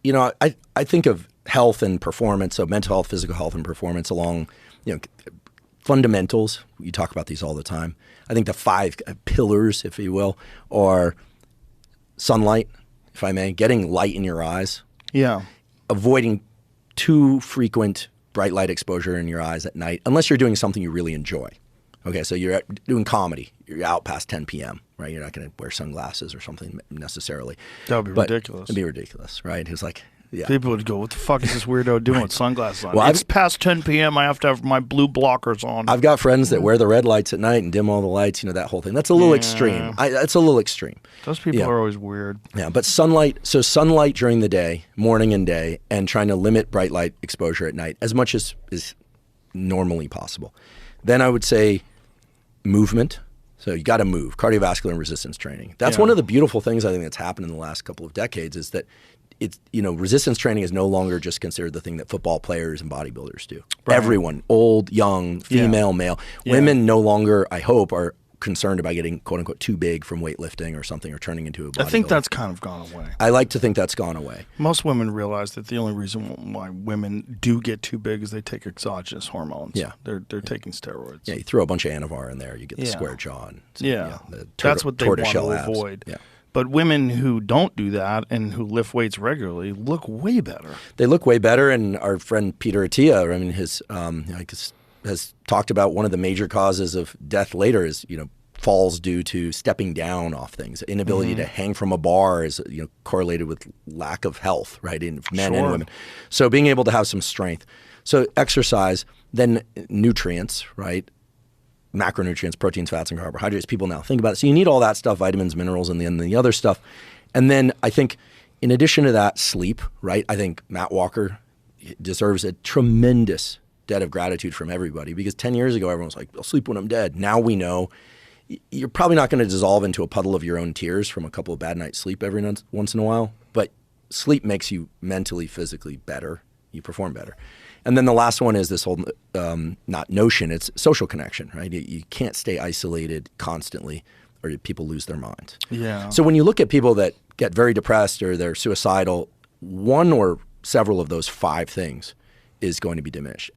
I think of health and performance, so mental health, physical health, and performance along, fundamentals. You talk about these all the time. I think the 5 pillars, if you will, are sunlight, if I may, getting light in your eyes. Yeah. Avoiding too frequent bright light exposure in your eyes at night, unless you're doing something you really enjoy. Okay, so you're doing comedy. You're out past 10 p.m., right? You're not going to wear sunglasses or something necessarily. That would be ridiculous. It'd be ridiculous, right? It's like, yeah. People would go, what the fuck is this weirdo doing with sunglasses on? Well, it's past 10 p.m. I have to have my blue blockers on. I've got friends that wear the red lights at night and dim all the lights, that whole thing. That's a little extreme. That's a little extreme. Those people are always weird. Yeah, but sunlight during the day, morning and day, and trying to limit bright light exposure at night as much as is normally possible. Then I would say movement. So you got to move, cardiovascular and resistance training. That's one of the beautiful things I think that's happened in the last couple of decades is that it's, resistance training is no longer just considered the thing that football players and bodybuilders do. Right. Everyone, old, young, female, male. Women no longer, I hope, are concerned about getting quote unquote too big from weightlifting or something or turning into a bodybuilder. I think that's kind of gone away. I like to think that's gone away. Most women realize that the only reason why women do get too big is they take exogenous hormones. Yeah. They're taking steroids. Yeah, you throw a bunch of Anavar in there, you get the square jaw. And, that's what they want to abs. avoid. Yeah. But women who don't do that and who lift weights regularly look way better. They look way better, and our friend Peter Attia, has talked about one of the major causes of death later is, falls due to stepping down off things. Inability to hang from a bar is, correlated with lack of health, right, in men and women. So being able to have some strength. So exercise, then nutrients, right? Macronutrients, proteins, fats, and carbohydrates. People now think about it. So you need all that stuff, vitamins, minerals, and then the other stuff. And then I think in addition to that, sleep, right? I think Matt Walker deserves a tremendous debt of gratitude from everybody because 10 years ago, everyone was like, I'll sleep when I'm dead. Now we know you're probably not going to dissolve into a puddle of your own tears from a couple of bad nights' sleep every once in a while, but sleep makes you mentally, physically better. You perform better. And then the last one is this whole, not notion, it's social connection, right? You can't stay isolated constantly or people lose their minds. Yeah. So when you look at people that get very depressed or they're suicidal, one or several of those 5 things is going to be diminished.